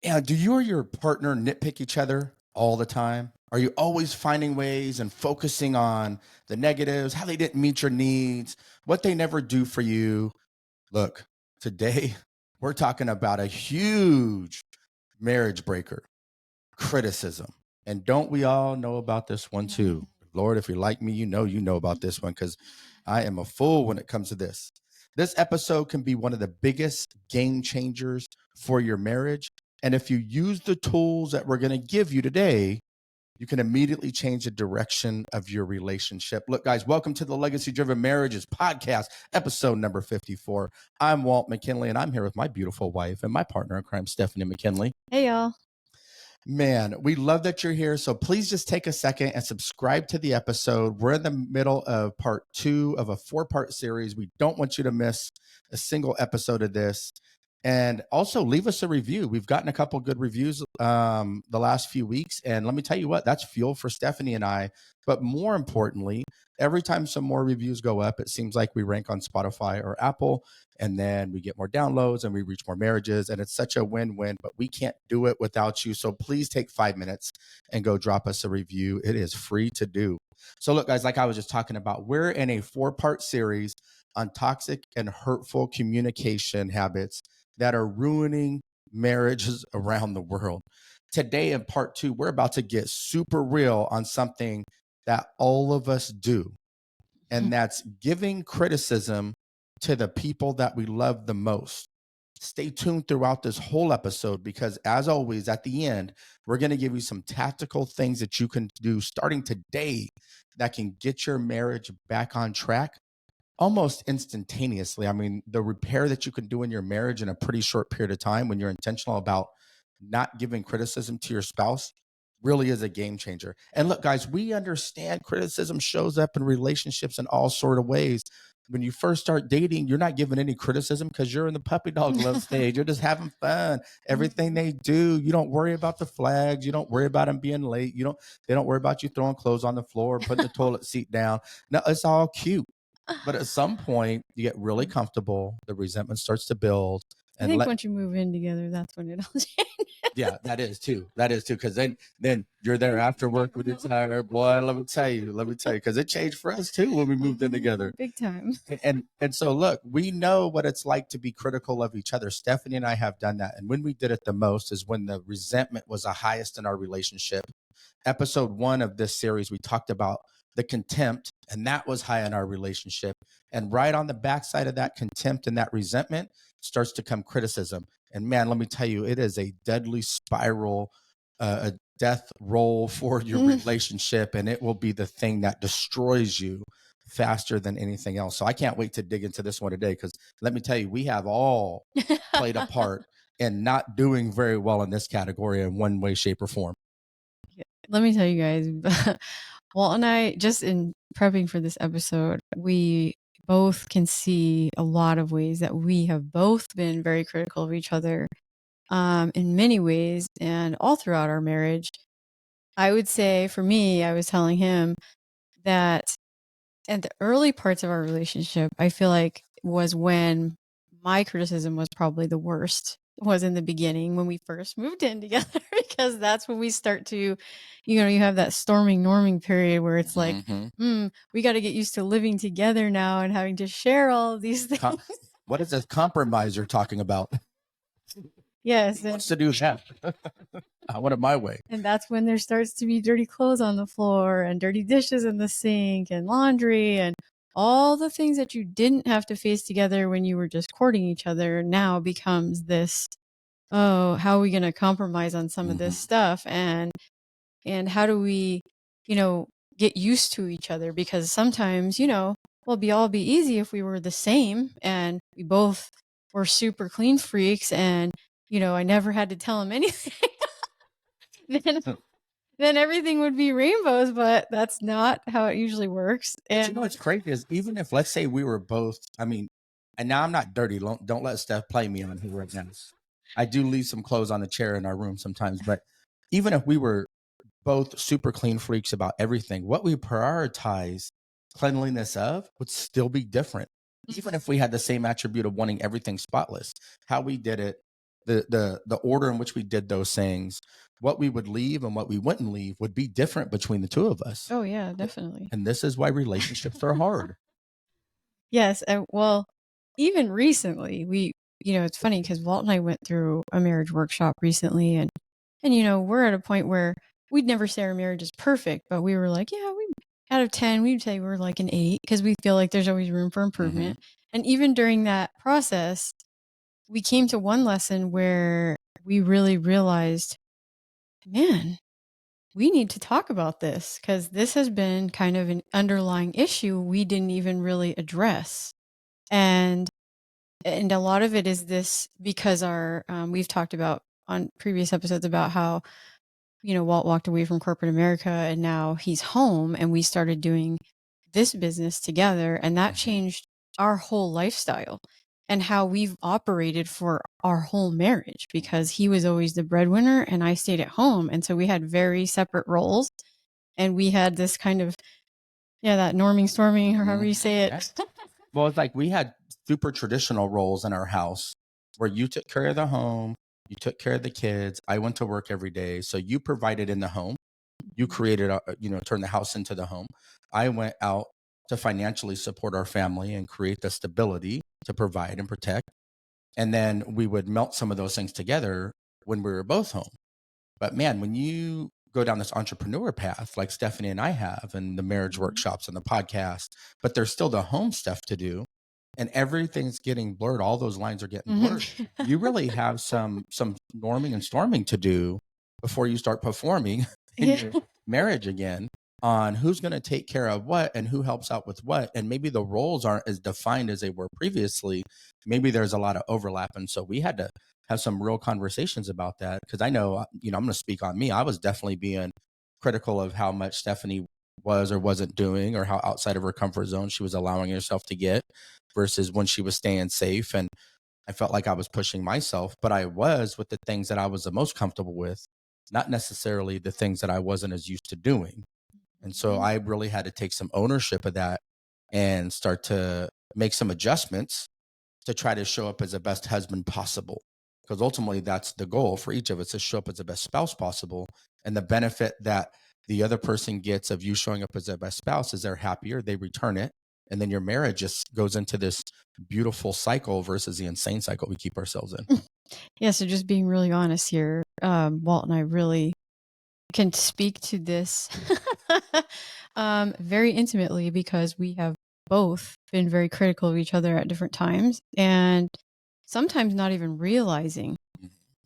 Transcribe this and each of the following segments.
Yeah, do you or your partner nitpick each other all the time? Are you always finding ways and focusing on the negatives, how they didn't meet your needs, what they never do for you? Look, today we're talking about a huge marriage breaker, criticism. And don't we all know about this one too? Lord, if you're like me, you know about this one because I am a fool when it comes to this. This episode can be one of the biggest game changers for your marriage. And if you use the tools that we're going to give you today, you can immediately change the direction of your relationship. Look, guys, welcome to the Legacy Driven Marriages podcast, episode number 54. I'm Walt McKinley, and I'm here with my beautiful wife and my partner in crime, Stephanie McKinley. Hey, y'all. Man, we love that you're here. So please just take a second and subscribe to the episode. We're in the middle of part 2 of a 4-part series. We don't want you to miss a single episode of this. And also leave us a review. We've gotten a couple good reviews the last few weeks. And let me tell you what, that's fuel for Stephanie and I. But more importantly, every time some more reviews go up, it seems like we rank on Spotify or Apple, and then we get more downloads and we reach more marriages. And it's such a win-win, but we can't do it without you. So please take 5 minutes and go drop us a review. It is free to do. So look, guys, like I was just talking about, we're in a 4-part series on toxic and hurtful communication habits that are ruining marriages around the world. Today in part 2, we're about to get super real on something that all of us do, and that's giving criticism to the people that we love the most. Stay tuned throughout this whole episode because, as always, at the end, we're going to give you some tactical things that you can do starting today that can get your marriage back on track almost instantaneously. I mean, the repair that you can do in your marriage in a pretty short period of time when you're intentional about not giving criticism to your spouse really is a game changer. And look, guys, we understand criticism shows up in relationships in all sort of ways. When you first start dating, you're not giving any criticism because you're in the puppy dog love stage. You're just having fun. Everything they do, you don't worry about the flags. You don't worry about them being late. They don't worry about you throwing clothes on the floor, putting the toilet seat down. No, it's all cute. But at some point, you get really comfortable. The resentment starts to build. I think once you move in together, that's when it all changes. Yeah, that is too. Because then you're there after work with your tire. Boy, let me tell you, because it changed for us too when we moved in together. Big time. And so look, we know what it's like to be critical of each other. Stephanie and I have done that. And when we did it the most is when the resentment was the highest in our relationship. Episode 1 of this series, we talked about the contempt, and that was high in our relationship. And right on the backside of that contempt and that resentment starts to come criticism. And man, let me tell you, it is a deadly spiral, a death roll for your relationship, and it will be the thing that destroys you faster than anything else. So I can't wait to dig into this one today, because let me tell you, we have all played a part in not doing very well in this category in one way, shape, or form. Let me tell you guys, Walt and I, just in prepping for this episode, we both can see a lot of ways that we have both been very critical of each other in many ways and all throughout our marriage. I would say for me, I was telling him that at the early parts of our relationship, I feel like was when my criticism was probably the worst, was in the beginning when we first moved in together, because that's when we start to, you have that storming norming period where it's like, we got to get used to living together now and having to share all of these things. What is this compromise you're talking about? Yes. Who wants to do that? I want it my way. And that's when there starts to be dirty clothes on the floor and dirty dishes in the sink and laundry and all the things that you didn't have to face together when you were just courting each other now becomes this, oh, how are we going to compromise on some of this stuff? And how do we, get used to each other? Because sometimes, well, it'd be easy if we were the same and we both were super clean freaks and, I never had to tell him anything. then everything would be rainbows, but that's not how it usually works. And what's crazy is, even if, let's say, we were both, and now I'm not dirty. Don't let Steph play me on here right now. I do leave some clothes on the chair in our room sometimes, but even if we were both super clean freaks about everything, what we prioritize cleanliness of would still be different. Even if we had the same attribute of wanting everything spotless, how we did it the order in which we did those things, what we would leave and what we wouldn't leave would be different between the two of us. Oh yeah, definitely. And this is why relationships are hard. Yes, and well, even recently, it's funny because Walt and I went through a marriage workshop recently, and we're at a point where we'd never say our marriage is perfect, but we were like, yeah, we out of 10, we'd say we're like an 8 because we feel like there's always room for improvement. And even during that process, we came to one lesson where we really realized, man, we need to talk about this because this has been kind of an underlying issue we didn't even really address. And a lot of it is this because our we've talked about on previous episodes about how Walt walked away from corporate America and now he's home and we started doing this business together, and that changed our whole lifestyle and how we've operated for our whole marriage because he was always the breadwinner and I stayed at home, and so we had very separate roles, and we had this kind of that norming storming or however you say it. Well, it's like we had super traditional roles in our house where you took care of the home, you took care of the kids. I went to work every day. So you provided in the home. You created, turned the house into the home. I went out to financially support our family and create the stability to provide and protect. And then we would melt some of those things together when we were both home. But man, when you go down this entrepreneur path, like Stephanie and I have, and the marriage workshops and the podcast, but there's still the home stuff to do, and everything's getting blurred. All those lines are getting blurred. You really have some norming and storming to do before you start performing in your marriage again on who's going to take care of what and who helps out with what. And maybe the roles aren't as defined as they were previously. Maybe there's a lot of overlap. And so we had to have some real conversations about that, because I know, I'm going to speak on me. I was definitely being critical of how much Stephanie was or wasn't doing, or how outside of her comfort zone she was allowing herself to get versus when she was staying safe. And I felt like I was pushing myself, but I was with the things that I was the most comfortable with, not necessarily the things that I wasn't as used to doing. And so I really had to take some ownership of that and start to make some adjustments to try to show up as the best husband possible. Because ultimately that's the goal for each of us, to show up as the best spouse possible. And the benefit that the other person gets of you showing up as their best spouse is they're happier, they return it. And then your marriage just goes into this beautiful cycle versus the insane cycle we keep ourselves in. Yeah, so just being really honest here, Walt and I really can speak to this very intimately because we have both been very critical of each other at different times, and sometimes not even realizing,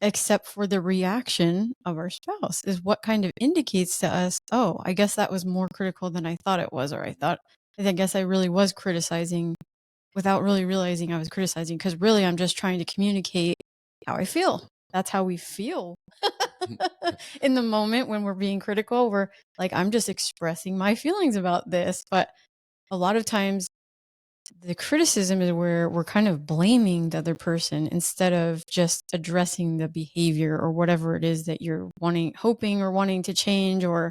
except for the reaction of our spouse, is what kind of indicates to us, oh, I guess that was more critical than I thought it was, or I guess I really was criticizing without really realizing I was criticizing, because really I'm just trying to communicate how I feel. That's how we feel in the moment when we're being critical. We're like, I'm just expressing my feelings about this. But a lot of times the criticism is where we're kind of blaming the other person instead of just addressing the behavior or whatever it is that you're hoping or wanting to change, or,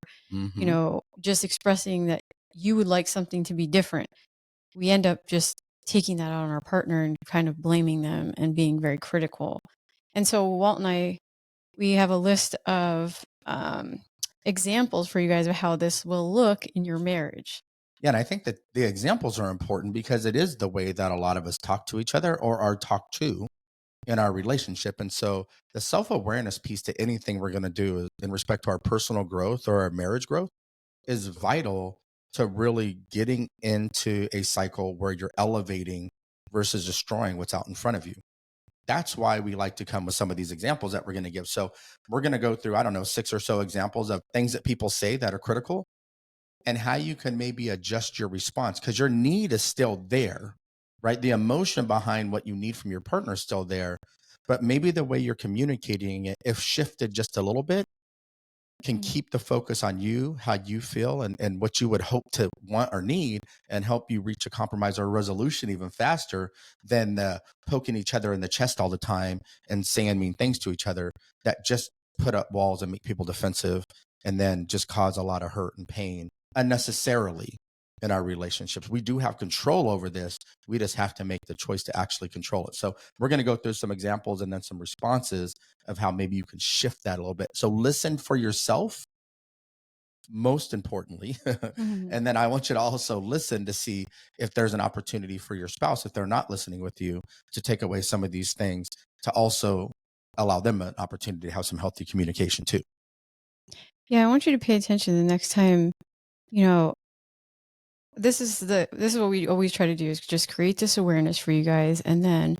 just expressing that you would like something to be different. We end up just taking that out on our partner and kind of blaming them and being very critical. And so Walt and I, we have a list of examples for you guys of how this will look in your marriage. Yeah, and I think that the examples are important because it is the way that a lot of us talk to each other or are talked to in our relationship. And so the self-awareness piece to anything we're going to do in respect to our personal growth or our marriage growth is vital to really getting into a cycle where you're elevating versus destroying what's out in front of you. That's why we like to come with some of these examples that we're going to give. So we're going to go through, I don't know, 6 or so examples of things that people say that are critical and how you can maybe adjust your response, because your need is still there, right? The emotion behind what you need from your partner is still there, but maybe the way you're communicating it, if shifted just a little bit, can keep the focus on you, how you feel, and what you would hope to want or need, and help you reach a compromise or a resolution even faster than poking each other in the chest all the time and saying mean things to each other that just put up walls and make people defensive and then just cause a lot of hurt and pain unnecessarily. in our relationships. We do have control over this. We just have to make the choice to actually control it. So we're going to go through some examples and then some responses of how maybe you can shift that a little bit. So listen for yourself, most importantly. And then I want you to also listen to see if there's an opportunity for your spouse, if they're not listening with you, to take away some of these things, to also allow them an opportunity to have some healthy communication too. Yeah, I want you to pay attention the next time, you know, this is what we always try to do, is just create this awareness for you guys. And then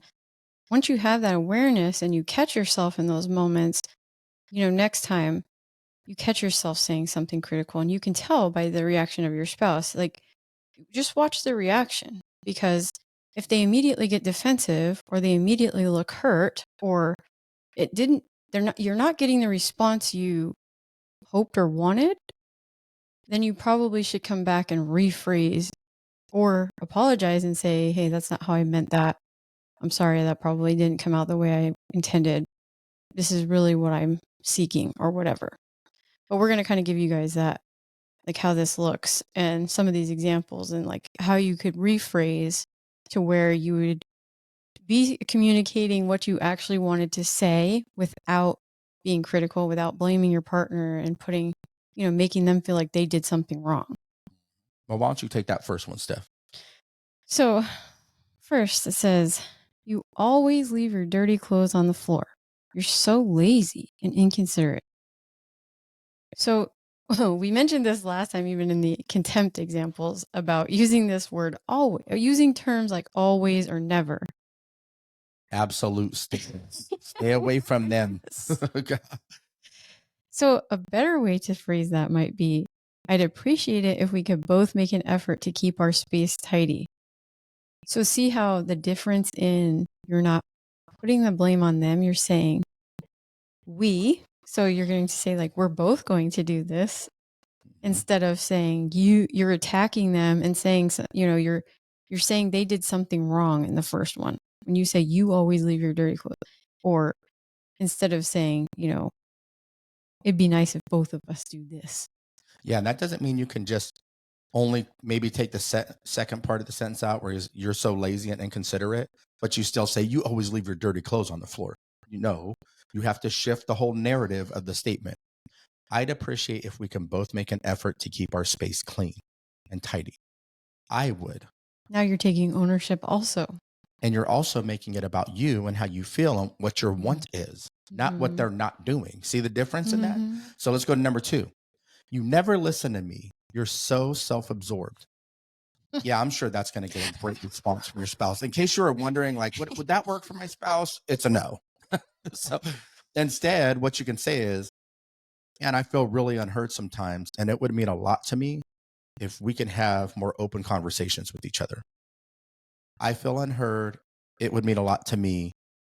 once you have that awareness and you catch yourself in those moments, next time you catch yourself saying something critical, and you can tell by the reaction of your spouse, like, just watch the reaction, because if they immediately get defensive, or they immediately look hurt, or you're not getting the response you hoped or wanted, then you probably should come back and rephrase or apologize and say, hey, that's not how I meant that. I'm sorry, that probably didn't come out the way I intended. This is really what I'm seeking, or whatever. But we're going to kind of give you guys that, like, how this looks and some of these examples, and like how you could rephrase to where you would be communicating what you actually wanted to say without being critical, without blaming your partner and making them feel like they did something wrong. Well, why don't you take that first one, Steph? So first, it says, you always leave your dirty clothes on the floor. You're so lazy and inconsiderate. So we mentioned this last time, even in the contempt examples, about using this word always, using terms like always or never. Absolute statements. Stay away from them. So a better way to phrase that might be, I'd appreciate it if we could both make an effort to keep our space tidy. So see how the difference in, you're not putting the blame on them, you're saying we. So you're going to say, like, we're both going to do this, instead of saying you're attacking them and saying, you're saying they did something wrong in the first one. When you say you always leave your dirty clothes, or instead of saying, it'd be nice if both of us do this. Yeah, and that doesn't mean you can just only maybe take the second part of the sentence out, where you're so lazy and inconsiderate, but you still say you always leave your dirty clothes on the floor. You have to shift the whole narrative of the statement. I'd appreciate if we can both make an effort to keep our space clean and tidy. I would. Now you're taking ownership also. And you're also making it about you and how you feel and what your want is, not what they're not doing. See the difference in that? So let's go to number 2. You never listen to me. You're so self-absorbed. Yeah, I'm sure that's going to get a great response from your spouse. In case you were wondering, like, would that work for my spouse? It's a no. So instead, what you can say is, and I feel really unheard sometimes, and it would mean a lot to me if we can have more open conversations with each other. I feel unheard. It would mean a lot to me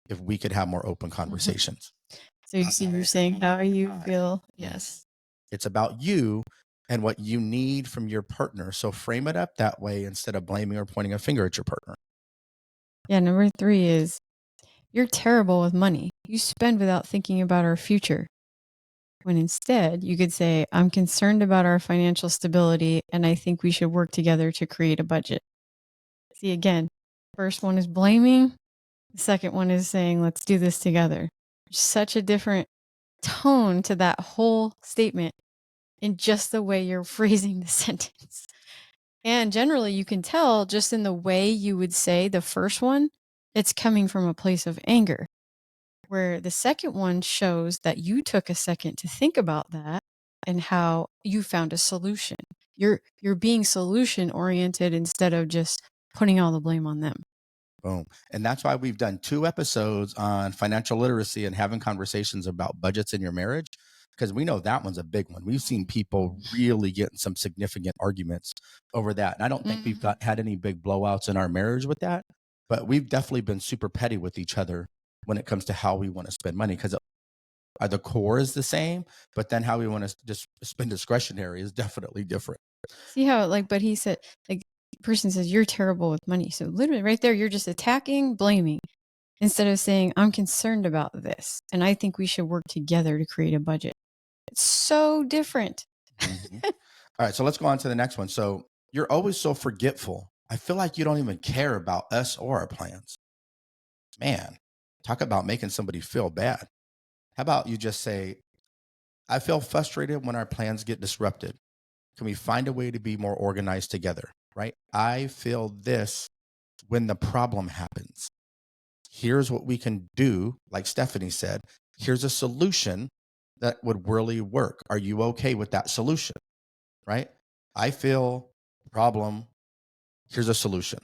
if we could have more open conversations. So you're saying how you feel. Yes. It's about you and what you need from your partner. So frame it up that way instead of blaming or pointing a finger at your partner. Yeah. Number 3 is, you're terrible with money. You spend without thinking about our future. When instead you could say, I'm concerned about our financial stability, and I think we should work together to create a budget. See, again, first one is blaming. The second one is saying, let's do this together. Such a different tone to that whole statement in just the way you're phrasing the sentence. And generally, you can tell just in the way you would say the first one, it's coming from a place of anger, where the second one shows that you took a second to think about that and how you found a solution. You're being solution oriented instead of just putting all the blame on them. Boom. And that's why we've done 2 episodes on financial literacy and having conversations about budgets in your marriage, because we know that one's a big one. We've seen people really get in some significant arguments over that. And I don't think we've had any big blowouts in our marriage with that, but we've definitely been super petty with each other when it comes to how we want to spend money, because the core is the same, but then how we want to just spend discretionary is definitely different. See how, like, but he said, like, the person says, you're terrible with money. So literally right there, you're just attacking, blaming, instead of saying, I'm concerned about this, and I think we should work together to create a budget. It's so different. All right, so let's go on to the next one. So You're always so forgetful. I feel like you don't even care about us or our plans. Man, talk about making somebody feel bad. How about you just say, I feel frustrated when our plans get disrupted. Can we find a way to be more organized together? Right? I feel this when the problem happens. Here's what we can do. Like Stephanie said, here's a solution that would really work. Are you okay with that solution? Right? I feel problem. Here's a solution.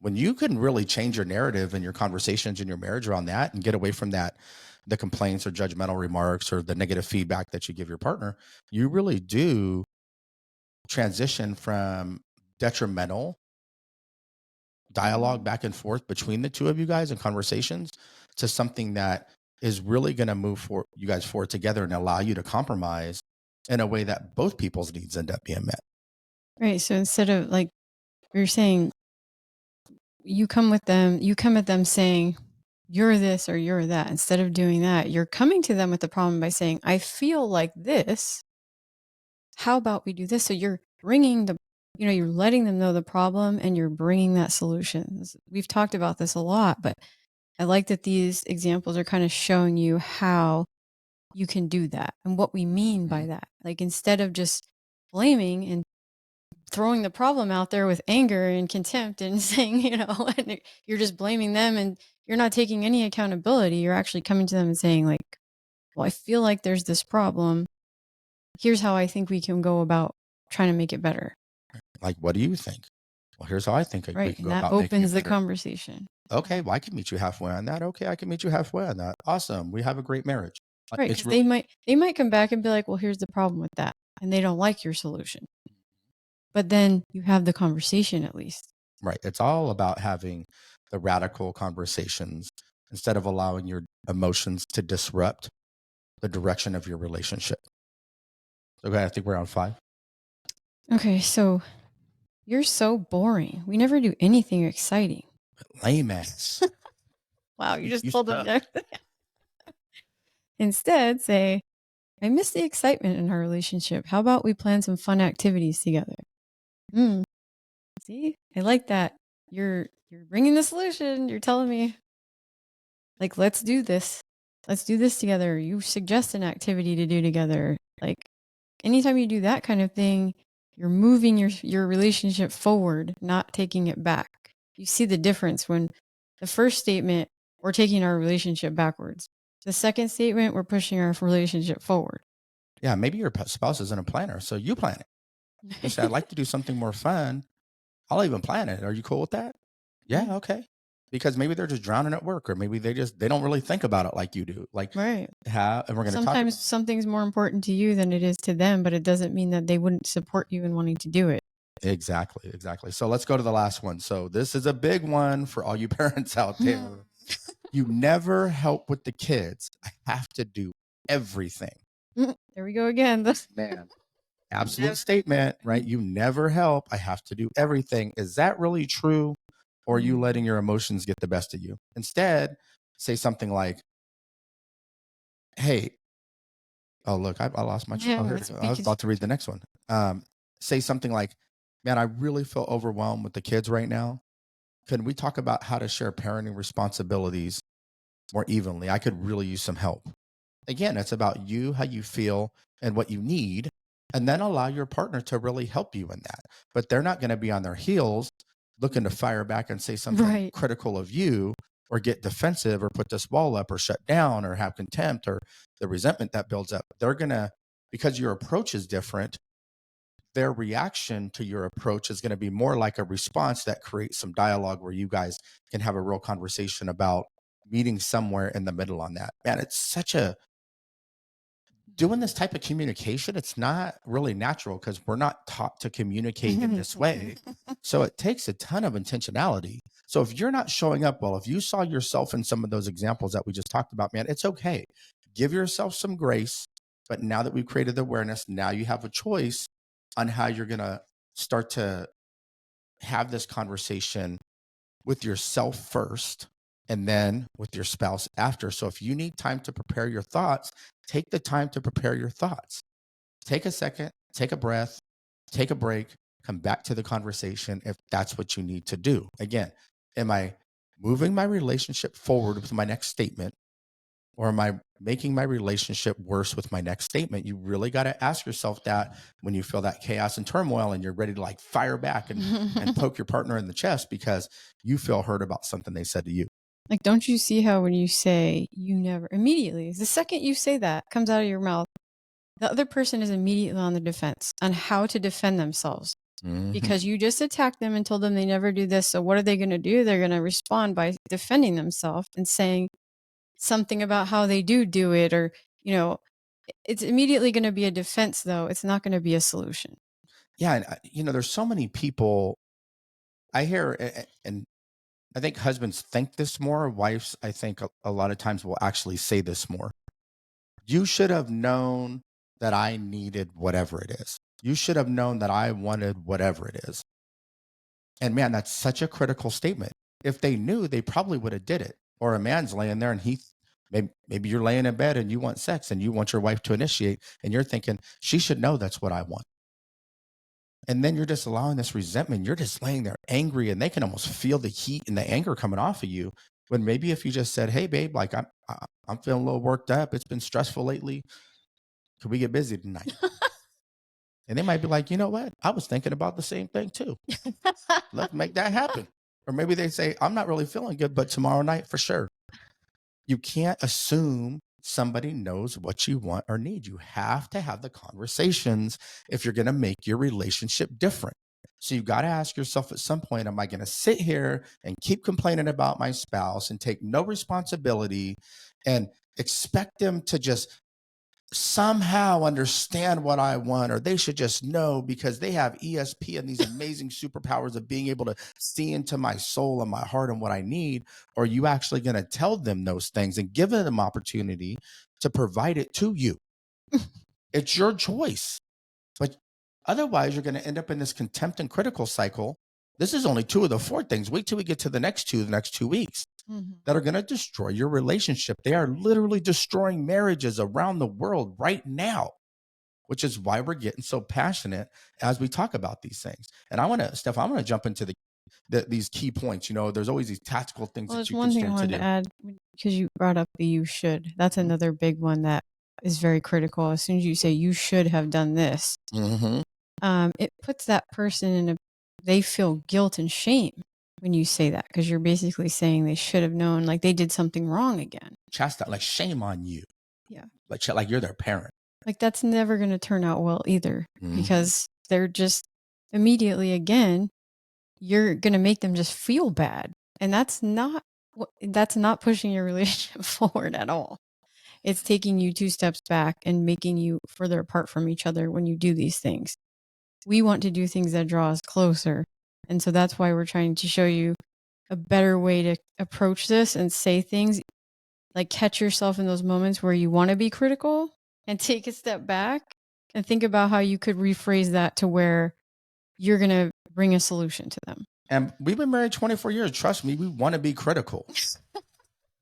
When you can really change your narrative and your conversations in your marriage around that and get away from that, the complaints or judgmental remarks or the negative feedback that you give your partner, you really do transition from detrimental dialogue back and forth between the two of you guys and conversations to something that is really going to move for you guys forward together and allow you to compromise in a way that both people's needs end up being met. Right. So instead of like you're saying, you come at them saying, you're this or you're that. Instead of doing that, you're coming to them with the problem by saying, I feel like this. How about we do this? So you're bringing you're letting them know the problem and you're bringing that solution. We've talked about this a lot, but I like that these examples are kind of showing you how you can do that and what we mean by that. Like instead of just blaming and throwing the problem out there with anger and contempt and saying, and you're just blaming them and you're not taking any accountability. You're actually coming to them and saying like, well, I feel like there's this problem. Here's how I think we can go about trying to make it better. Like, what do you think? Well, here's how I think we Right. can And go that about making it opens the better. conversation. Okay, well, I can meet you halfway on that. Okay, I can meet you halfway on that. Awesome. We have a great marriage. Right. It's Because really they might come back and be like, well, here's the problem with that. And they don't like your solution. But then you have the conversation at least. right. It's all about having the radical conversations instead of allowing your emotions to disrupt the direction of your relationship. Okay, I think we're on 5. Okay. So you're so boring. We never do anything exciting. Lame ass. Wow. You just You pulled them suck. there. Instead, say, I miss the excitement in our relationship. How about we plan some fun activities together? See, I like that. You're bringing the solution. You're telling me, like, let's do this. Let's do this together. You suggest an activity to do together. Like, anytime you do that kind of thing, you're moving your relationship forward, not taking it back. You see the difference when the first statement, we're taking our relationship backwards. The second statement, we're pushing our relationship forward. Yeah, maybe your spouse isn't a planner, so you plan it. You say, I'd like to do something more fun. I'll even plan it. Are you cool with that? Yeah, okay. Because maybe they're just drowning at work, or maybe they don't really think about it like you do. Like, Right. and we're going to talk about Sometimes something's more important to you than it is to them, but it doesn't mean that they wouldn't support you in wanting to do it. exactly. So let's go to the last one. So this is a big one for all you parents out there. You never help with the kids. I have to do everything. There we go again. Man, absolute statement, right? You never help. I have to do everything. Is that really true? Or are you letting your emotions get the best of you? Instead, say something like, hey, oh, look, I lost my Yeah, I was about to read the next one. Say something like, man, I really feel overwhelmed with the kids right now. Can we talk about how to share parenting responsibilities more evenly? I could really use some help. Again, it's about you, how you feel, and what you need, and then allow your partner to really help you in that. But they're not going to be on their heels looking to fire back and say something Right. critical of you or get defensive or put this wall up or shut down or have contempt or the resentment that builds up. They're going to, because your approach is different, their reaction to your approach is going to be more like a response that creates some dialogue where you guys can have a real conversation about meeting somewhere in the middle on that. Man, it's such a doing this type of communication, it's not really natural because we're not taught to communicate in this way. So it takes a ton of intentionality. So if you're not showing up well, if you saw yourself in some of those examples that we just talked about, man, it's okay. Give yourself some grace. But now that we've created the awareness, now you have a choice on how you're going to start to have this conversation with yourself first and then with your spouse after. So if you need time to prepare your thoughts, take the time to prepare your thoughts. Take a second, take a breath, take a break, come back to the conversation if that's what you need to do. Again, am I moving my relationship forward with my next statement, or am I making my relationship worse with my next statement? You really got to ask yourself that when you feel that chaos and turmoil and you're ready to like fire back and poke your partner in the chest because you feel hurt about something they said to you. Like, don't you see how when you say you never, immediately, the second you say that comes out of your mouth, the other person is immediately on the defense on how to defend themselves. Because you just attacked them and told them they never do this. So what are they going to do? They're going to respond by defending themselves and saying something about how they do it, or, it's immediately going to be a defense, though. It's not going to be a solution. Yeah. And, there's so many people I hear, and I think husbands think this more. Wives, I think a lot of times will actually say this more. You should have known that I needed whatever it is. You should have known that I wanted whatever it is. And man, that's such a critical statement. If they knew, they probably would have did it. Or a man's laying there and maybe you're laying in bed and you want sex and you want your wife to initiate and you're thinking, she should know that's what I want. And then you're just allowing this resentment. You're just laying there angry and they can almost feel the heat and the anger coming off of you. When maybe if you just said, hey babe, like I'm feeling a little worked up. It's been stressful lately. Could we get busy tonight? And they might be like, you know what? I was thinking about the same thing too. Let's make that happen. Or maybe they say, I'm not really feeling good, but tomorrow night for sure. You can't assume somebody knows what you want or need. You have to have the conversations if you're going to make your relationship different. So you got to ask yourself at some point, am I going to sit here and keep complaining about my spouse and take no responsibility and expect them to just somehow understand what I want, or they should just know because they have ESP and these amazing superpowers of being able to see into my soul and my heart and what I need? Or are you actually going to tell them those things and give them opportunity to provide it to you? It's your choice. But otherwise, you're going to end up in this contempt and critical cycle. This is only 2 of the 4 things. Wait till we get to the next 2 weeks. That are going to destroy your relationship. They are literally destroying marriages around the world right now, which is why we're getting so passionate as we talk about these things. And I want to jump into these key points. There's always these tactical things that you can start to do. There's one thing I wanted to add, because you brought up the you should. That's another big one that is very critical. As soon as you say you should have done this, it puts that person they feel guilt and shame when you say that, because you're basically saying they should have known, like they did something wrong again. Chastise, like shame on you. Yeah. Like you're their parent. Like that's never going to turn out well either, because they're just immediately, again, you're going to make them just feel bad. And that's not pushing your relationship forward at all. It's taking you 2 steps back and making you further apart from each other when you do these things. We want to do things that draw us closer. And so that's why we're trying to show you a better way to approach this and say things. Like, catch yourself in those moments where you want to be critical and take a step back and think about how you could rephrase that to where you're going to bring a solution to them. And we've been married 24 years. Trust me, we want to be critical.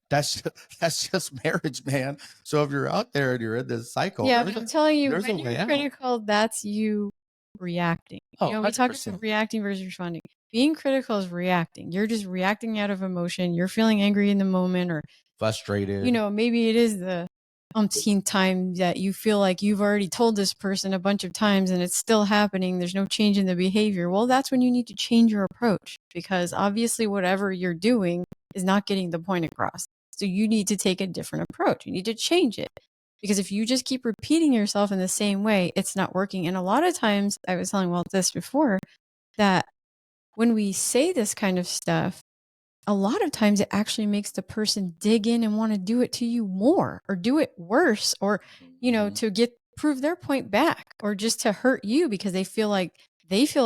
That's just marriage, man. So if you're out there and you're in this cycle, yeah, I'm telling you, when you're critical, that's you reacting. We talk about reacting versus responding. Being critical is reacting. You're just reacting out of emotion. You're feeling angry in the moment, or frustrated. Maybe it is the umpteenth time that you feel like you've already told this person a bunch of times and it's still happening. There's no change in the behavior. Well, that's when you need to change your approach, because obviously whatever you're doing is not getting the point across. So you need to take a different approach. You need to change it. Because if you just keep repeating yourself in the same way, it's not working. And a lot of times, I was telling Walt this before, that when we say this kind of stuff, a lot of times it actually makes the person dig in and want to do it to you more, or do it worse, or, to prove their point back, or just to hurt you because they feel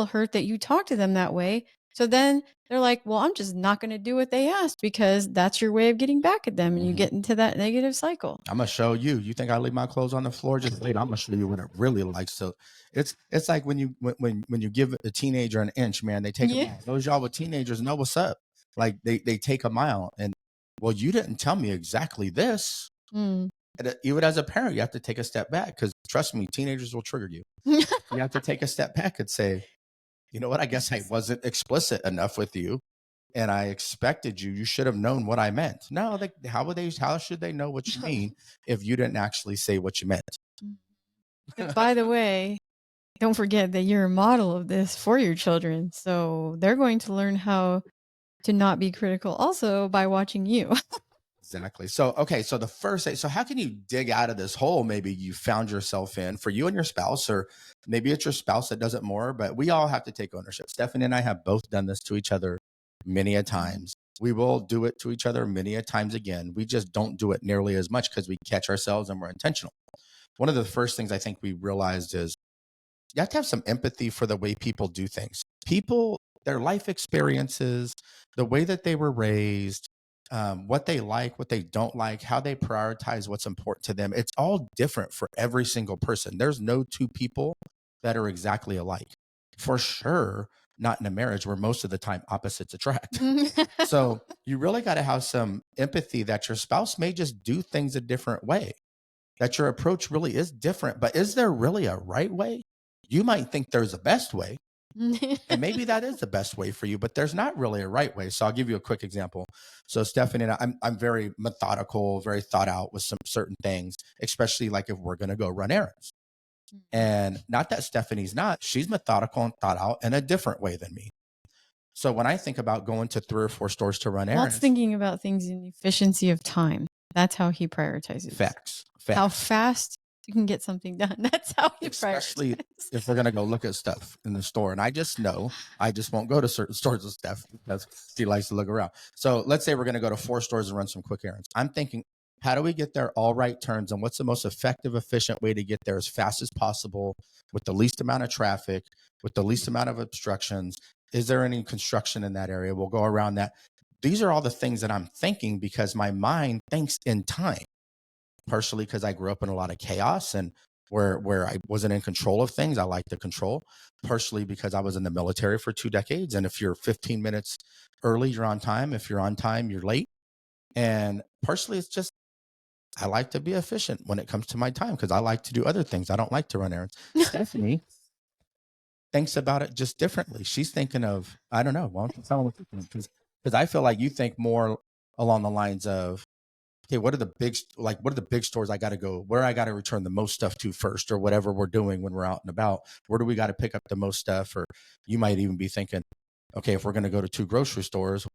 hurt that you talk to them that way. So then they're like, well, I'm just not going to do what they asked, because that's your way of getting back at them. And you get into that negative cycle. I'm going to show you. You think I leave my clothes on the floor? Just wait. I'm going to show you what it really likes. So it's like when you give a teenager an inch, man, they take a mile. Those y'all with teenagers know what's up. Like they take a mile. And well, you didn't tell me exactly this. And even as a parent, you have to take a step back, because trust me, teenagers will trigger you. You have to take a step back and say, You know what? I guess I wasn't explicit enough with you, and I expected you. You should have known what I meant. No, how should they know what you mean if you didn't actually say what you meant? By the way, don't forget that you're a model of this for your children. So they're going to learn how to not be critical also by watching you. Exactly. So, okay. So so how can you dig out of this hole maybe you found yourself in for you and your spouse, or maybe it's your spouse that does it more, but we all have to take ownership. Stephanie and I have both done this to each other many a times. We will do it to each other many a times again. We just don't do it nearly as much because we catch ourselves and we're intentional. One of the first things I think we realized is you have to have some empathy for the way people do things. People, their life experiences, the way that they were raised, what they like, what they don't like, how they prioritize what's important to them. It's all different for every single person. There's no two people that are exactly alike. For sure, not in a marriage where most of the time opposites attract. So you really got to have some empathy that your spouse may just do things a different way, that your approach really is different. But is there really a right way? You might think there's a best way, and maybe that is the best way for you, but there's not really a right way. So I'll give you a quick example. So Stephanie and I'm very methodical, very thought out with some certain things, especially like if we're going to go run errands. And not that Stephanie's not, she's methodical and thought out in a different way than me. So when I think about going to 3 or 4 stores to run errands, Walt's thinking about things in efficiency of time. That's how he prioritizes. Facts. How fast you can get something done. That's how he Especially prioritizes. if we're going to go look at stuff in the store. And I just know I just won't go to certain stores with Steph because she likes to look around. So let's say we're going to go to 4 stores and run some quick errands. I'm thinking, how do we get there all right turns, and what's the most effective, efficient way to get there as fast as possible with the least amount of traffic, with the least amount of obstructions? Is there any construction in that area? We'll go around that. These are all the things that I'm thinking because my mind thinks in time, partially because I grew up in a lot of chaos and where I wasn't in control of things. I like to control, partially because I was in the military for 2 decades. And if you're 15 minutes early, you're on time. If you're on time, you're late. And partially it's just, I like to be efficient when it comes to my time because I like to do other things. I don't like to run errands. Stephanie thinks about it just differently. She's thinking of, I don't know, why don't you tell me what you think? Because I feel like you think more along the lines of, okay, what are the big stores I got to go, where I got to return the most stuff to first, or whatever we're doing when we're out and about, where do we got to pick up the most stuff? Or you might even be thinking, okay, if we're going to go to 2 grocery stores,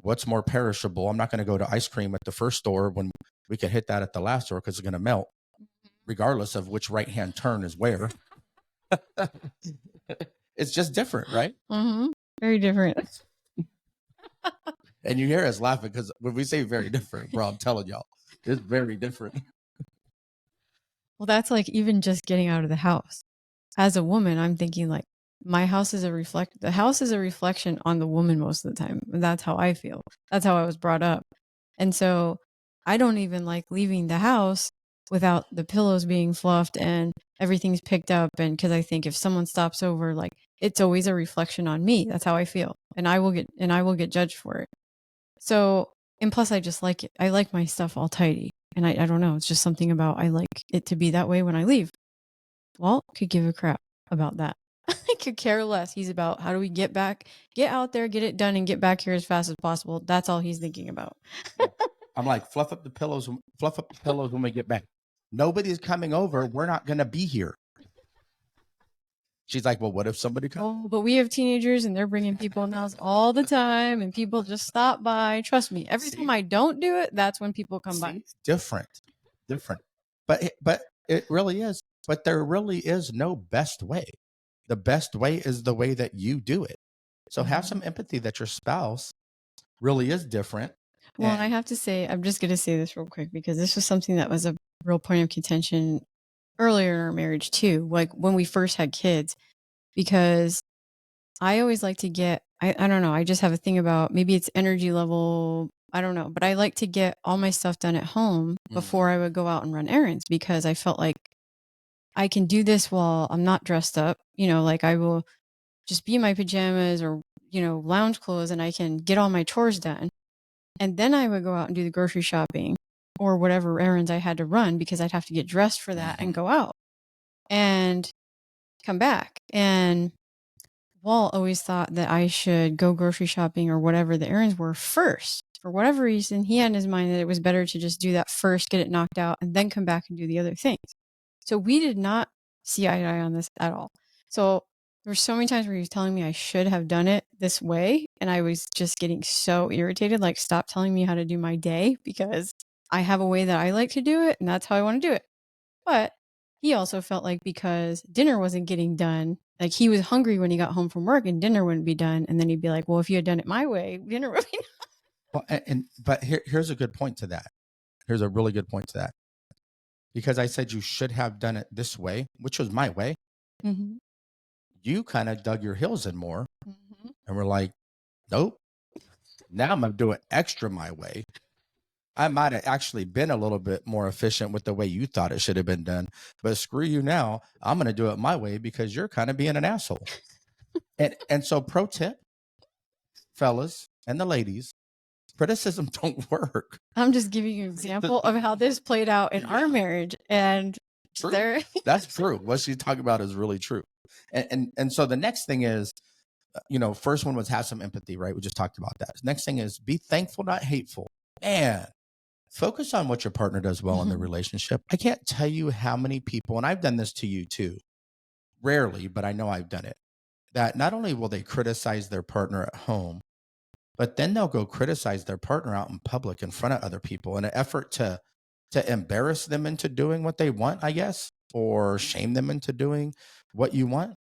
what's more perishable? I'm not going to go to ice cream at the first store when we can hit that at the last store because it's going to melt, regardless of which right-hand turn is where. It's just different, right? Mm-hmm. Very different. And you hear us laughing because when we say very different, bro, I'm telling y'all, it's very different. Well, that's like even just getting out of the house. As a woman, I'm thinking like the house is a reflection on the woman most of the time. And that's how I feel. That's how I was brought up. And so I don't even like leaving the house without the pillows being fluffed and everything's picked up. And because I think if someone stops over, like it's always a reflection on me. That's how I feel. And I will get judged for it. So, and plus I just like it. I like my stuff all tidy. And I don't know. It's just something about I like it to be that way when I leave. Walt could give a crap about that. I could care less. He's about how do we get out there, get it done, and get back here as fast as possible. That's all he's thinking about. I'm like, fluff up the pillows when we get back. Nobody's coming over. We're not going to be here. She's like, well, what if somebody comes? Oh, but we have teenagers and they're bringing people in the house all the time and people just stop by. Trust me, every time I don't do it, that's when people come by. Different. But it really is. But there really is no best way. The best way is the way that you do it. So have some empathy that your spouse really is different. Well, and I have to say, I'm just going to say this real quick because this was something that was a real point of contention earlier in our marriage too, like when we first had kids, because I always like to get, I don't know, I just have a thing about maybe it's energy level, I don't know, but I like to get all my stuff done at home before I would go out and run errands because I felt like I can do this while I'm not dressed up, like I will just be in my pajamas or, lounge clothes and I can get all my chores done. And then I would go out and do the grocery shopping or whatever errands I had to run because I'd have to get dressed for that and go out and come back. And Walt always thought that I should go grocery shopping or whatever the errands were first. For whatever reason, he had in his mind that it was better to just do that first, get it knocked out, and then come back and do the other things. So we did not see eye to eye on this at all. So there were so many times where he was telling me I should have done it this way, and I was just getting so irritated. Like, stop telling me how to do my day because I have a way that I like to do it, and that's how I want to do it. But he also felt like because dinner wasn't getting done, like he was hungry when he got home from work and dinner wouldn't be done. And then he'd be like, well, if you had done it my way, dinner would be Well, but here's a good point to that. Here's a really good point to that. Because I said you should have done it this way, which was my way. done. You kind of dug your heels in more Hmm. and were like, nope, now I'm going to do it extra my way. I might have actually been a little bit more efficient with the way you thought it should have been done, but screw you now. I'm going to do it my way because you're kind of being an asshole. And so pro tip, fellas and the ladies, criticism don't work. I'm just giving you an example of how this played out in our marriage. And True. there, That's true. What she's talking about is really true. And so the next thing is, first one was have some empathy, right? We just talked about that. Next thing is be thankful, not hateful. Man, focus on what your partner does well in the relationship. I can't tell you how many people, and I've done this to you too, rarely, but I know I've done it, that not only will they criticize their partner at home, but then they'll go criticize their partner out in public in front of other people in an effort to embarrass them into doing what they want, I guess, or shame them into doing what you want.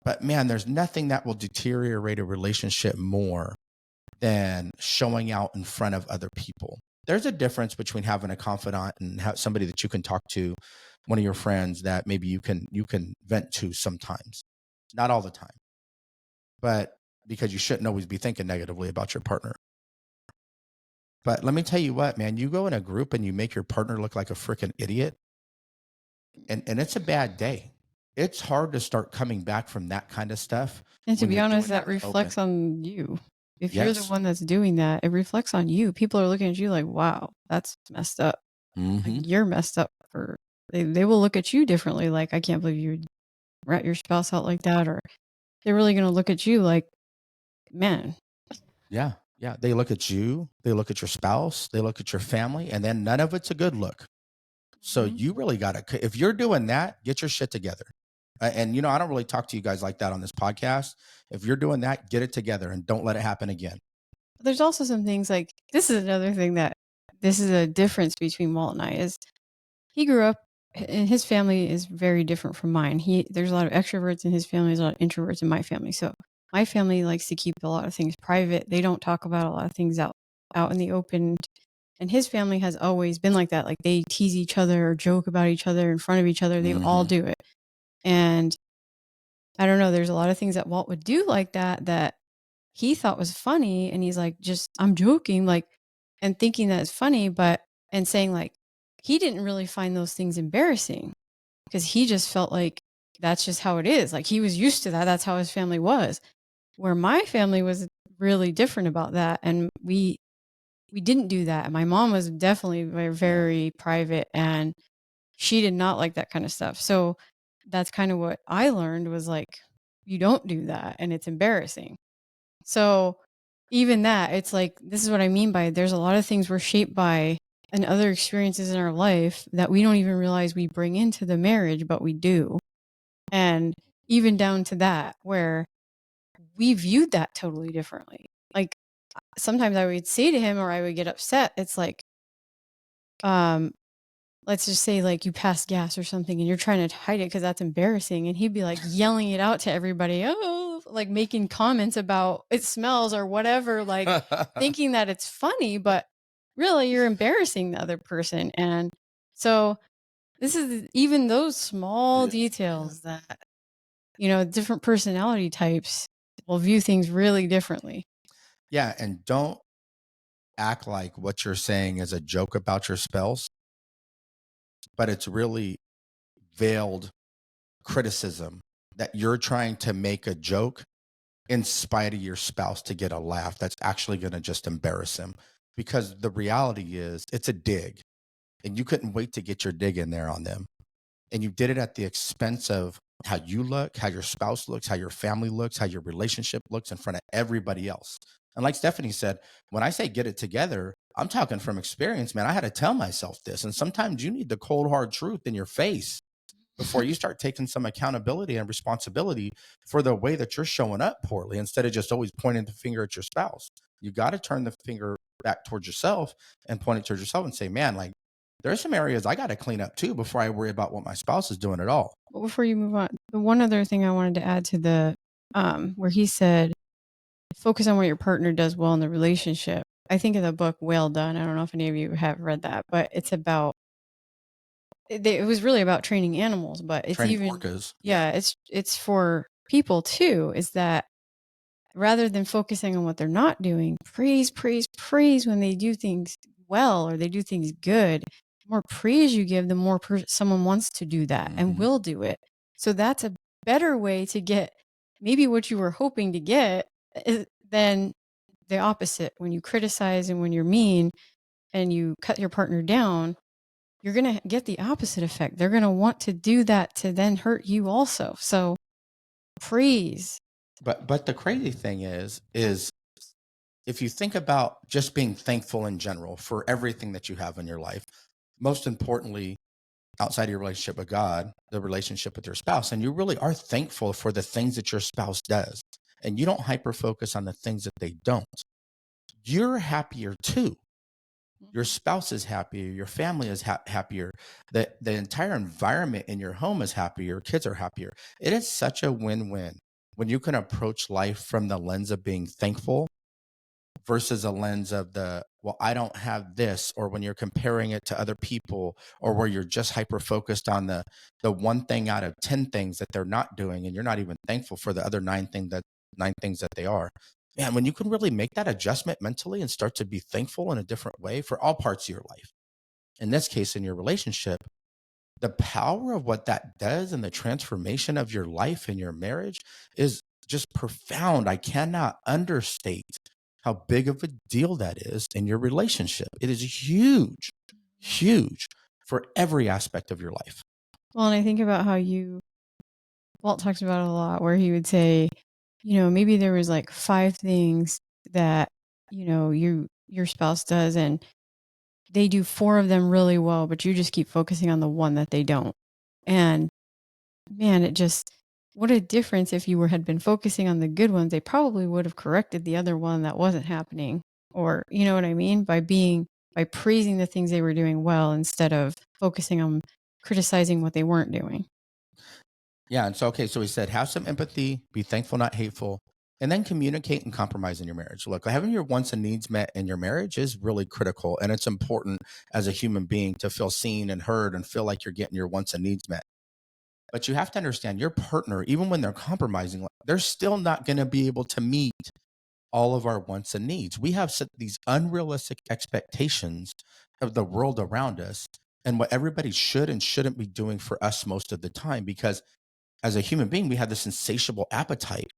But man, there's nothing that will deteriorate a relationship more than showing out in front of other people. There's a difference between having a confidant and somebody that you can talk to, one of your friends that maybe you can vent to sometimes, not all the time, but because you shouldn't always be thinking negatively about your partner. But let me tell you what, man, you go in a group and you make your partner look like a freaking idiot, and it's a bad day. It's hard to start coming back from that kind of stuff. and to when be you're honest, doing that that reflects on you. If you're the Yes. one that's doing that, it reflects on you. People are looking at you like, wow, that's messed up. Mm-hmm. Like, you're messed up for, they will look at you differently. Like, I can't believe you rat your spouse out like that. Or they're really going to look at you like, man. Yeah. Yeah. They look at you, they look at your spouse, they look at your family, and then none of it's a good look. So Mhm. you really got to, if you're doing that, get your shit together. And, I don't really talk to you guys like that on this podcast. If you're doing that, get it together and don't let it happen again. There's also some things like this is another thing that this is a difference between Walt and I is he grew up and his family is very different from mine. There's a lot of extroverts in his family, there's a lot of introverts in my family. So my family likes to keep a lot of things private. They don't talk about a lot of things out in the open. And his family has always been like that. Like they tease each other or joke about each other in front of each other. They all do it. And I don't know, there's a lot of things that Walt would do like that he thought was funny, and he's like, just I'm joking, like, and thinking that it's funny, but and saying like he didn't really find those things embarrassing because he just felt like that's just how it is. Like he was used to that. That's how his family was. Where my family was really different about that, and we didn't do that. And my mom was definitely very, very private, and she did not like that kind of stuff. So that's kind of what I learned was like, you don't do that, and it's embarrassing. So even that, it's like, this is what I mean by there's a lot of things we're shaped by and other experiences in our life that we don't even realize we bring into the marriage, but we do. And even down to that, where we viewed that totally differently. Like sometimes I would say to him or I would get upset. It's like, um, let's just say like you passed gas or something and you're trying to hide it because that's embarrassing. And he'd be like yelling it out to everybody, oh, like making comments about it smells or whatever, like thinking that it's funny, but really you're embarrassing the other person. And so this is even those small details that, different personality types will view things really differently. Yeah. And don't act like what you're saying is a joke about your spouse, but it's really veiled criticism that you're trying to make a joke in spite of your spouse to get a laugh that's actually going to just embarrass him. Because the reality is it's a dig and you couldn't wait to get your dig in there on them. And you did it at the expense of how you look, how your spouse looks, how your family looks, how your relationship looks in front of everybody else. And like Stephanie said, when I say get it together, I'm talking from experience, man. I had to tell myself this. And sometimes you need the cold, hard truth in your face before you start taking some accountability and responsibility for the way that you're showing up poorly, instead of just always pointing the finger at your spouse. You got to turn the finger back towards yourself and point it towards yourself and say, man, like, there's some areas I got to clean up too before I worry about what my spouse is doing at all. But before you move on, the one other thing I wanted to add to the where he said focus on what your partner does well in the relationship. I think of the book Well Done. I don't know if any of you have read that, but it's about it was really about training animals, but it's Training even orcas. yeah, it's for people too, is that rather than focusing on what they're not doing, praise, praise, praise when they do things well or they do things good. The more praise you give, the more someone wants to do that and will do it. So that's a better way to get maybe what you were hoping to get than the opposite. When you criticize and when you're mean and you cut your partner down, you're going to get the opposite effect. They're going to want to do that to then hurt you also. So praise. But the crazy thing is if you think about just being thankful in general for everything that you have in your life, most importantly, outside of your relationship with God, the relationship with your spouse, and you really are thankful for the things that your spouse does, and you don't hyper focus on the things that they don't, you're happier too. Your spouse is happier, your family is happier, the entire environment in your home is happier, your kids are happier. It is such a win-win when you can approach life from the lens of being thankful versus a lens of well, I don't have this, or when you're comparing it to other people, or where you're just hyper focused on the one thing out of 10 things that they're not doing, and you're not even thankful for the other nine things that they are. Man, when you can really make that adjustment mentally and start to be thankful in a different way for all parts of your life, in this case, in your relationship, the power of what that does and the transformation of your life and your marriage is just profound. I cannot understate how big of a deal that is in your relationship. It is huge, huge for every aspect of your life. Well, and I think about how Walt talks about it a lot, where he would say, maybe there was like 5 things that, your spouse does, and they do 4 of them really well, but you just keep focusing on the one that they don't. And man, what a difference if you had been focusing on the good ones. They probably would have corrected the other one that wasn't happening. Or, you know what I mean? By praising the things they were doing well instead of focusing on criticizing what they weren't doing. Yeah. And so he said, have some empathy, be thankful, not hateful, and then communicate and compromise in your marriage. Look, having your wants and needs met in your marriage is really critical. And it's important as a human being to feel seen and heard and feel like you're getting your wants and needs met. But you have to understand your partner, even when they're compromising, they're still not going to be able to meet all of our wants and needs. We have set these unrealistic expectations of the world around us and what everybody should and shouldn't be doing for us most of the time, because as a human being, we have this insatiable appetite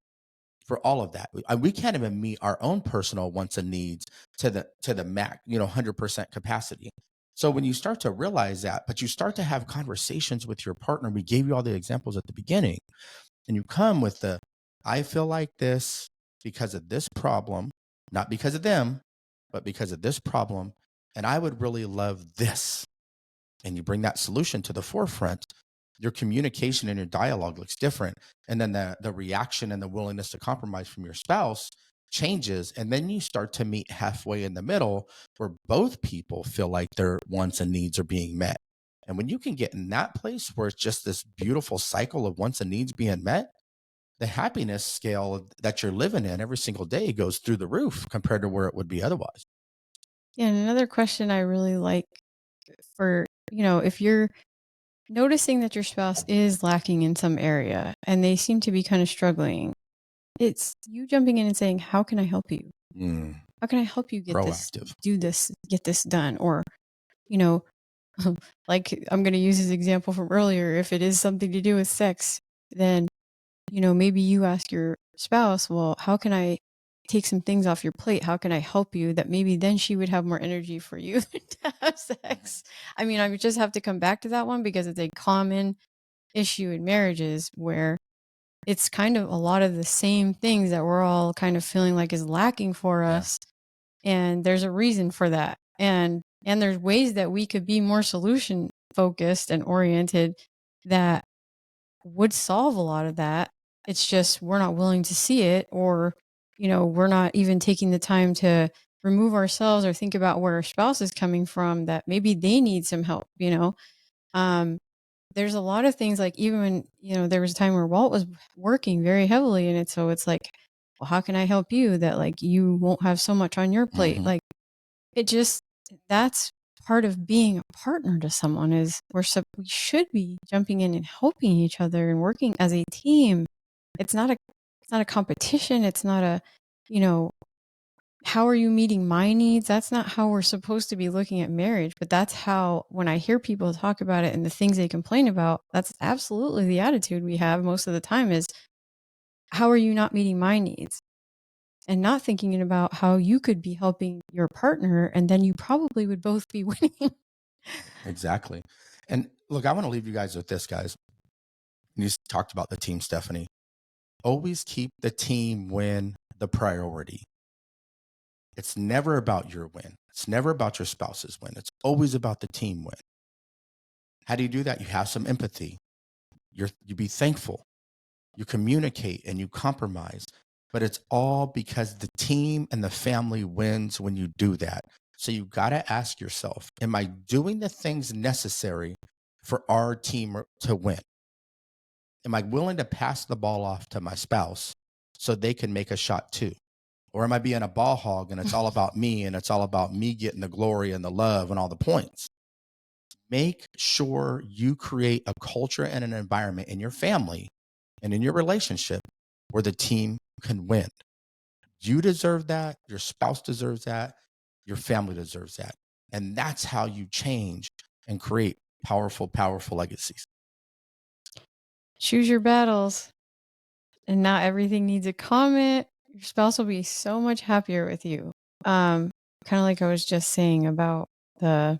for all of that. We can't even meet our own personal wants and needs to the max, 100% capacity. So when you start to realize that, but you start to have conversations with your partner, we gave you all the examples at the beginning, and you come with I feel like this because of this problem, not because of them, but because of this problem. And I would really love this. And you bring that solution to the forefront, your communication and your dialogue looks different. And then the reaction and the willingness to compromise from your spouse changes. And then you start to meet halfway in the middle where both people feel like their wants and needs are being met. And when you can get in that place where it's just this beautiful cycle of wants and needs being met, the happiness scale that you're living in every single day goes through the roof compared to where it would be otherwise. Yeah, and another question I really like for, if you're noticing that your spouse is lacking in some area and they seem to be kind of struggling, it's you jumping in and saying, how can I help you? How can I help you get Proactive. get this done? Or, like I'm going to use his example from earlier. If it is something to do with sex, then, maybe you ask your spouse, well, how can I take some things off your plate? How can I help you? That maybe then she would have more energy for you to have sex. I mean, I would just have to come back to that one because it's a common issue in marriages where it's kind of a lot of the same things that we're all kind of feeling like is lacking for us. And there's a reason for that. And there's ways that we could be more solution focused and oriented that would solve a lot of that. It's just we're not willing to see it, or, we're not even taking the time to remove ourselves or think about where our spouse is coming from, that maybe they need some help. Um, there's a lot of things, like even when, there was a time where Walt was working very heavily in it. So it's like, well, how can I help you that like you won't have so much on your plate? Like it just, that's part of being a partner to someone is we should be jumping in and helping each other and working as a team. It's not a competition. It's not a, you know, how are you meeting my needs? That's not how we're supposed to be looking at marriage. But that's how, when I hear people talk about it and the things they complain about, that's absolutely the attitude we have most of the time is, how are you not meeting my needs? And not thinking about how you could be helping your partner, and then you probably would both be winning. Exactly. And look, I want to leave you guys with this, guys. You talked about the team, Stephanie. Always keep the team win the priority. It's never about your win. It's never about your spouse's win. It's always about the team win. How do you do that? You have some empathy. You be thankful. You communicate and you compromise. But it's all because the team and the family wins when you do that. So you got to ask yourself, am I doing the things necessary for our team to win? Am I willing to pass the ball off to my spouse so they can make a shot too? Or am I being a ball hog and it's all about me and it's all about me getting the glory and the love and all the points? Make sure you create a culture and an environment in your family and in your relationship where the team can win. You deserve that. Your spouse deserves that. Your family deserves that. And that's how you change and create powerful, powerful legacies. Choose your battles, and not everything needs a comment. Your spouse will be so much happier with you. Kind of like I was just saying about the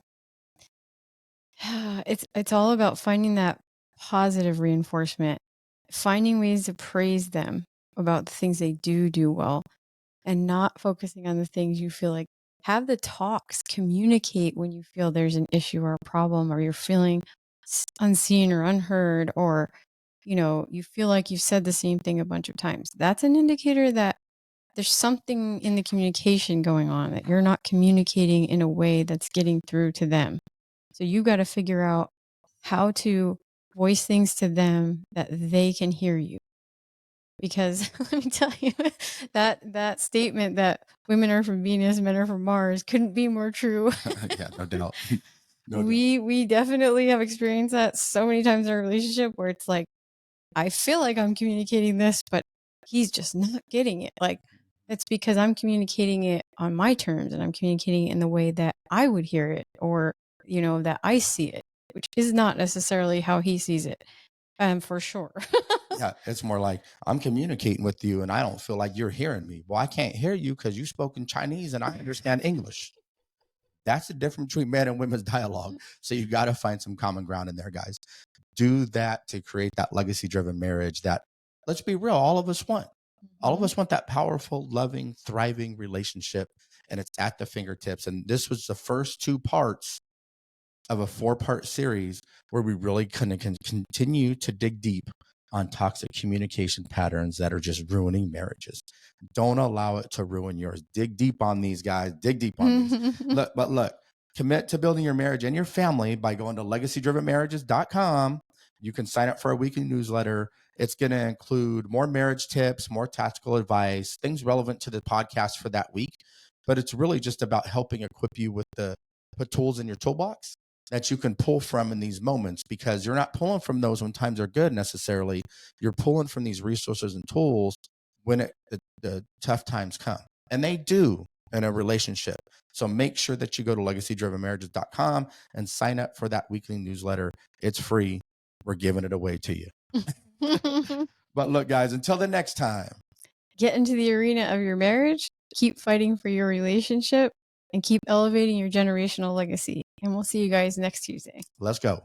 it's all about finding that positive reinforcement, finding ways to praise them about the things they do well, and not focusing on the things you feel like. Have the talks, communicate when you feel there's an issue or a problem, or you're feeling unseen or unheard, or you feel like you've said the same thing a bunch of times. That's an indicator that there's something in the communication going on, that you're not communicating in a way that's getting through to them. So you got to figure out how to voice things to them that they can hear you. Because let me tell you, that statement that women are from Venus, men are from Mars couldn't be more true. Yeah, no doubt. No doubt. We definitely have experienced that so many times in our relationship where it's like, I feel like I'm communicating this, but he's just not getting it. Like, it's because I'm communicating it on my terms, and I'm communicating it in the way that I would hear it, or, that I see it, which is not necessarily how he sees it. For sure. Yeah, it's more like I'm communicating with you and I don't feel like you're hearing me. Well, I can't hear you because you spoke in Chinese and I understand English. That's the difference between men and women's dialogue. So you got to find some common ground in there, guys. Do that to create that legacy driven marriage that, let's be real, all of us want. All of us want that powerful, loving, thriving relationship, and it's at the fingertips. And this was the first 2 parts of a 4-part series where we really can continue to dig deep on toxic communication patterns that are just ruining marriages. Don't allow it to ruin yours. Dig deep on these, guys. Dig deep on these. Look, commit to building your marriage and your family by going to legacydrivenmarriages.com. You can sign up for a weekly newsletter. It's going to include more marriage tips, more tactical advice, things relevant to the podcast for that week. But it's really just about helping equip you with the tools in your toolbox that you can pull from in these moments, because you're not pulling from those when times are good necessarily. You're pulling from these resources and tools when the tough times come, and they do in a relationship. So make sure that you go to legacydrivenmarriages.com and sign up for that weekly newsletter. It's free. We're giving it away to you. But look, guys, until the next time, get into the arena of your marriage, keep fighting for your relationship, and keep elevating your generational legacy. And we'll see you guys next Tuesday. Let's go.